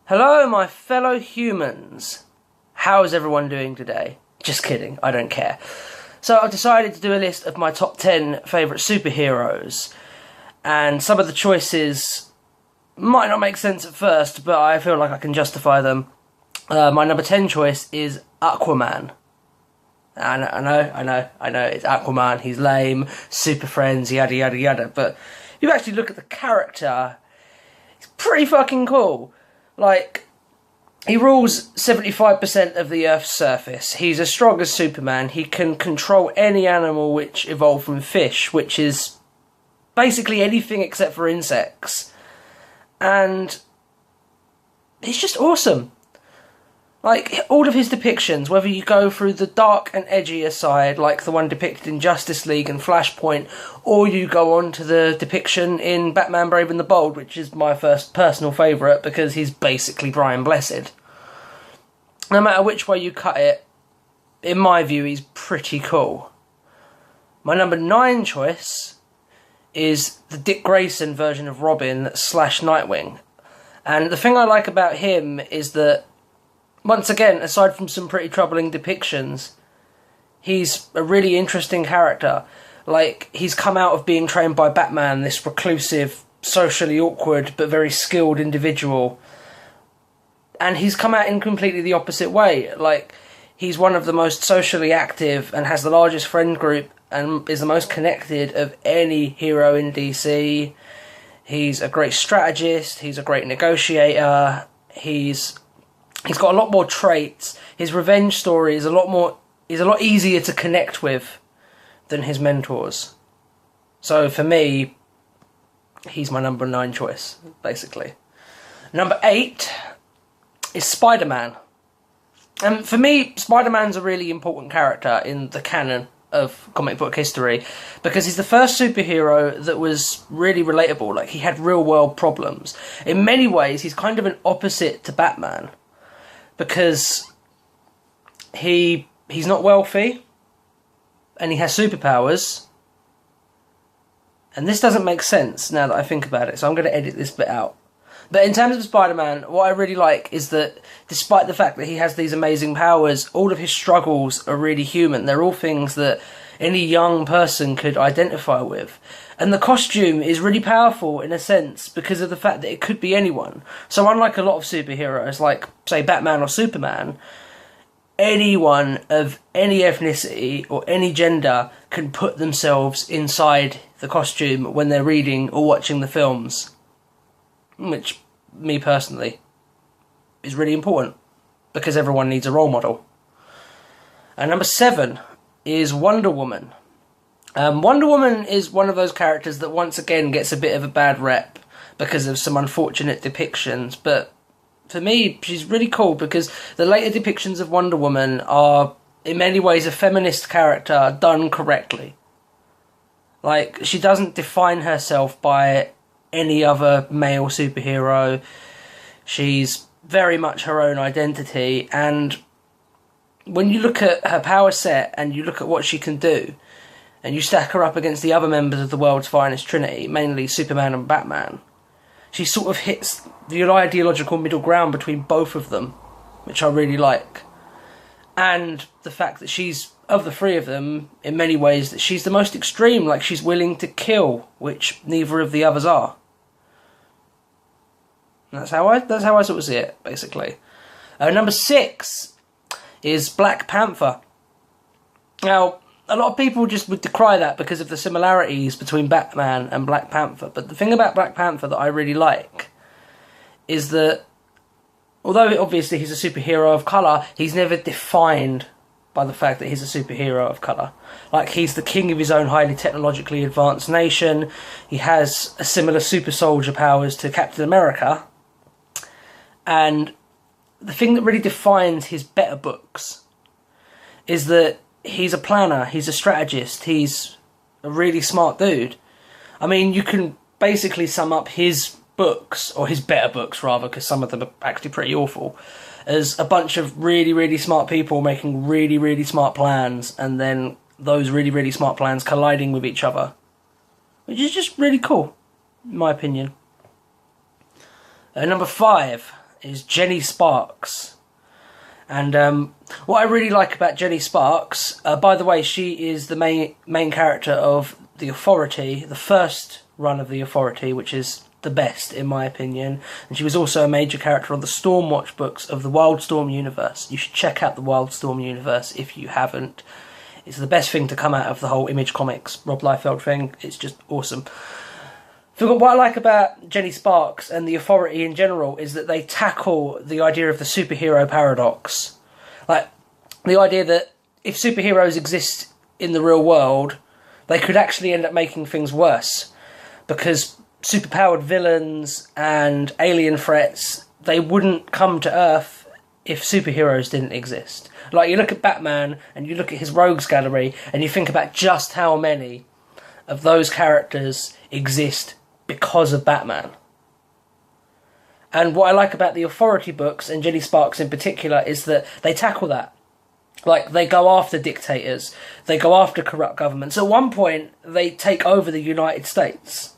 Hello, my fellow humans. How's everyone doing today? Just kidding, I don't care. So I've decided to do a list of my top 10 favourite superheroes, and some of the choices might not make sense at first, but I feel like I can justify them. My number 10 choice is Aquaman. I know, it's Aquaman, he's lame, super friends, yada yada yada, but if you actually look at the character, he's pretty fucking cool. Like, he rules 75% of the Earth's surface. He's as strong as Superman. He can control any animal which evolved from fish, which is basically anything except for insects. And he's just awesome. Like, all of his depictions, whether you go through the dark and edgier side, like the one depicted in Justice League and Flashpoint, or you go on to the depiction in Batman Brave and the Bold, which is my first personal favourite, because he's basically Brian Blessed. No matter which way you cut it, in my view, he's pretty cool. My number 9 choice is the Dick Grayson version of Robin / Nightwing. And the thing I like about him is that, once again, aside from some pretty troubling depictions, he's a really interesting character. Like, he's come out of being trained by Batman, this reclusive, socially awkward, but very skilled individual. And he's come out in completely the opposite way. Like, he's one of the most socially active and has the largest friend group and is the most connected of any hero in DC. He's a great strategist, he's a great negotiator, he's got a lot more traits. His revenge story is a lot easier to connect with than his mentors. So for me, he's my number 9 choice, basically. Number 8 is Spider-Man. And for me, Spider-Man's a really important character in the canon of comic book history, because he's the first superhero that was really relatable. Like, he had real world problems. In many ways, he's kind of an opposite to Batman, because he's not wealthy, and he has superpowers, and this doesn't make sense now that I think about it, so I'm going to edit this bit out. But in terms of Spider-Man, what I really like is that, despite the fact that he has these amazing powers, all of his struggles are really human. They're all things that any young person could identify with. And the costume is really powerful, in a sense, because of the fact that it could be anyone. So unlike a lot of superheroes, like, say, Batman or Superman, anyone of any ethnicity or any gender can put themselves inside the costume when they're reading or watching the films. Which, me personally, is really important, because everyone needs a role model. And number 7 is Wonder Woman. Wonder Woman is one of those characters that once again gets a bit of a bad rep because of some unfortunate depictions, but for me, she's really cool because the later depictions of Wonder Woman are, in many ways, a feminist character done correctly. Like, she doesn't define herself by any other male superhero. She's very much her own identity, and when you look at her power set and you look at what she can do, and you stack her up against the other members of the world's finest trinity, mainly Superman and Batman, she sort of hits the ideological middle ground between both of them, which I really like. And the fact that she's, of the three of them, in many ways, that she's the most extreme. Like, she's willing to kill, which neither of the others are. And that's how I sort of see it, basically. Number 6 is Black Panther. Now, a lot of people just would decry that because of the similarities between Batman and Black Panther. But the thing about Black Panther that I really like is that, although obviously he's a superhero of colour, he's never defined by the fact that he's a superhero of colour. Like, he's the king of his own highly technologically advanced nation. He has a similar super soldier powers to Captain America. And the thing that really defines his better books is that he's a planner, he's a strategist, he's a really smart dude. I mean, you can basically sum up his books, or his better books rather, because some of them are actually pretty awful, as a bunch of really, really smart people making really, really smart plans, and then those really, really smart plans colliding with each other. Which is just really cool, in my opinion. Number 5 is Jenny Sparks. And what I really like about Jenny Sparks, by the way, she is the main character of The Authority, the first run of The Authority, which is the best in my opinion. And she was also a major character on the Stormwatch books of the Wildstorm universe. You should check out the Wildstorm universe if you haven't. It's the best thing to come out of the whole Image Comics Rob Liefeld thing. It's just awesome. What I like about Jenny Sparks and The Authority in general is that they tackle the idea of the superhero paradox. Like, the idea that if superheroes exist in the real world, they could actually end up making things worse. Because superpowered villains and alien threats, they wouldn't come to Earth if superheroes didn't exist. Like, you look at Batman and you look at his rogues gallery and you think about just how many of those characters exist because of Batman. And what I like about the Authority books, and Jenny Sparks in particular, is that they tackle that. Like, they go after dictators, they go after corrupt governments. At one point, they take over the United States.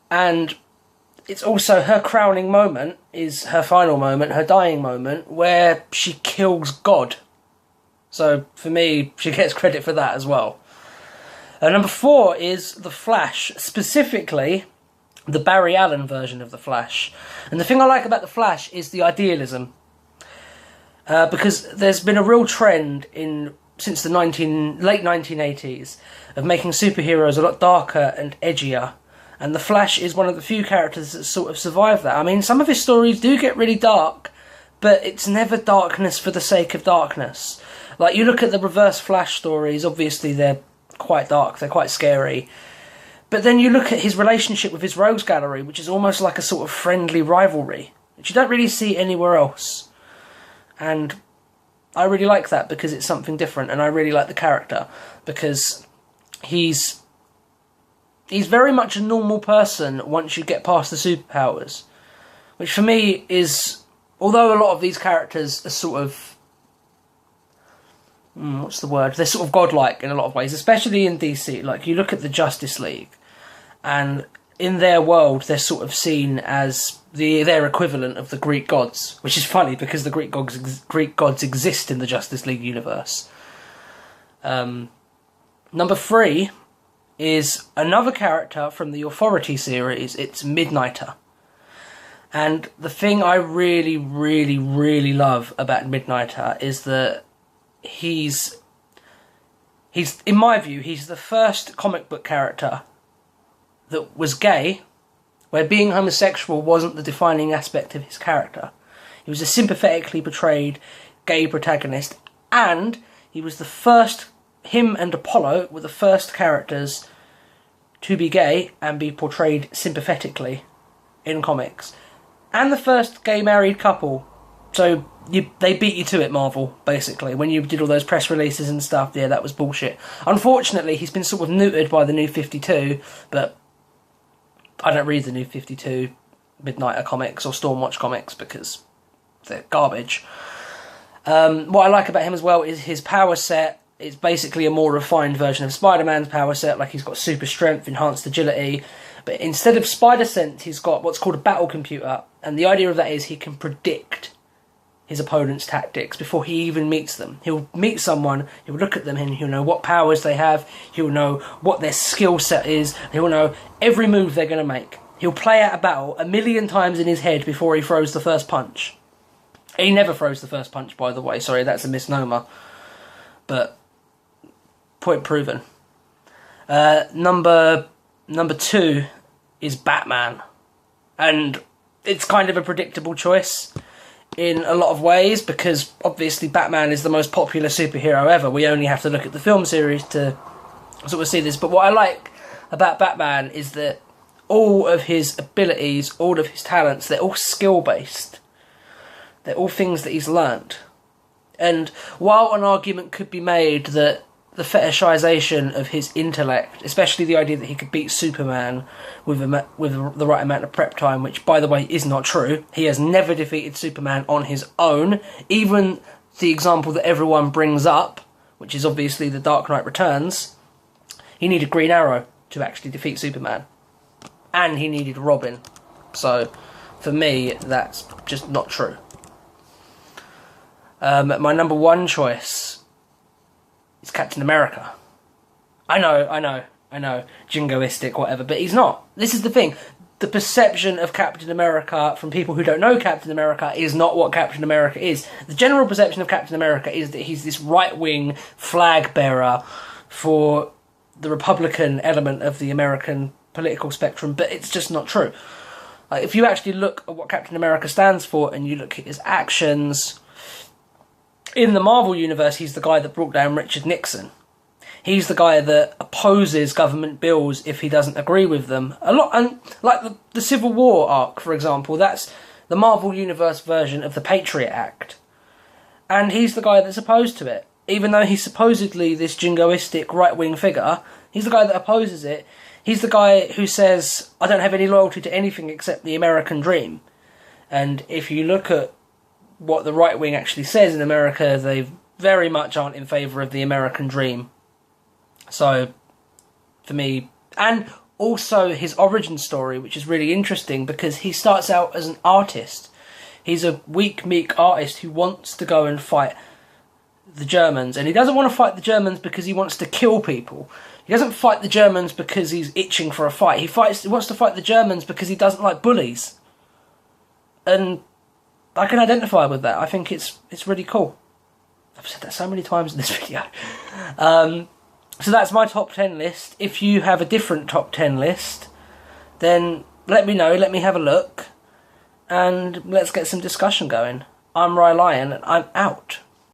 And it's also her crowning moment, is her final moment, her dying moment, where she kills God. So, for me, she gets credit for that as well. Number 4 is The Flash, specifically the Barry Allen version of The Flash. And the thing I like about The Flash is the idealism. Because there's been a real trend since the late 1980s of making superheroes a lot darker and edgier. And The Flash is one of the few characters that sort of survive that. I mean, some of his stories do get really dark, but it's never darkness for the sake of darkness. Like, you look at the Reverse Flash stories, obviously they're quite dark, they're quite scary. But then you look at his relationship with his rogues gallery, which is almost like a sort of friendly rivalry, which you don't really see anywhere else. And I really like that because it's something different, and I really like the character because he's very much a normal person once you get past the superpowers. Which for me is, although a lot of these characters are sort of, what's the word? They're sort of godlike in a lot of ways, especially in DC. Like, you look at the Justice League, and in their world, they're sort of seen as their equivalent of the Greek gods, which is funny because the Greek gods exist in the Justice League universe. Number 3 is another character from the Authority series. It's Midnighter. And the thing I really, really, really love about Midnighter is that he's in my view, he's the first comic book character that was gay, where being homosexual wasn't the defining aspect of his character. He was a sympathetically portrayed gay protagonist, and he was the first, him and Apollo were the first characters to be gay and be portrayed sympathetically in comics. And the first gay married couple. So they beat you to it, Marvel, basically. When you did all those press releases and stuff, yeah, that was bullshit. Unfortunately, he's been sort of neutered by the New 52, but I don't read the New 52 Midnighter comics or Stormwatch comics because they're garbage. What I like about him as well is his power set. It's basically a more refined version of Spider-Man's power set. Like, he's got super strength, enhanced agility, but instead of spider sense, he's got what's called a battle computer. And the idea of that is he can predict his opponent's tactics before he even meets them. He'll meet someone, he'll look at them, and he'll know what powers they have, he'll know what their skill set is, he'll know every move they're going to make. He'll play out a battle 1,000,000 times in his head before he throws the first punch. He never throws the first punch, by the way. Sorry, that's a misnomer. But point proven. Number 2 is Batman. And it's kind of a predictable choice in a lot of ways, because obviously Batman is the most popular superhero ever. We only have to look at the film series to sort of see this. But what I like about Batman is that all of his abilities, all of his talents, they're all skill-based. They're all things that he's learnt. And while an argument could be made that the fetishization of his intellect, especially the idea that he could beat Superman with the right amount of prep time, which, by the way, is not true. He has never defeated Superman on his own. Even the example that everyone brings up, which is obviously The Dark Knight Returns, he needed Green Arrow to actually defeat Superman. And he needed Robin. So for me, that's just not true. My number one choice is Captain America. I know, jingoistic, whatever, but he's not. This is the thing. The perception of Captain America from people who don't know Captain America is not what Captain America is. The general perception of Captain America is that he's this right-wing flag bearer for the Republican element of the American political spectrum, but it's just not true. Like, if you actually look at what Captain America stands for and you look at his actions, in the Marvel universe, he's the guy that brought down Richard Nixon. He's the guy that opposes government bills if he doesn't agree with them. A lot, and like the Civil War arc, for example, that's the Marvel Universe version of the Patriot Act. And he's the guy that's opposed to it. Even though he's supposedly this jingoistic right-wing figure, he's the guy that opposes it. He's the guy who says, I don't have any loyalty to anything except the American dream. And if you look at what the right-wing actually says in America, they very much aren't in favour of the American dream. So, for me, and also his origin story, which is really interesting because he starts out as an artist. He's a weak, meek artist who wants to go and fight the Germans. And he doesn't want to fight the Germans because he wants to kill people. He doesn't fight the Germans because he's itching for a fight. He wants to fight the Germans because he doesn't like bullies. And I can identify with that. I think it's really cool. I've said that so many times in this video. So that's my top 10 list. If you have a different top 10 list, then let me know, let me have a look, and let's get some discussion going. I'm Rye Lion, and I'm out.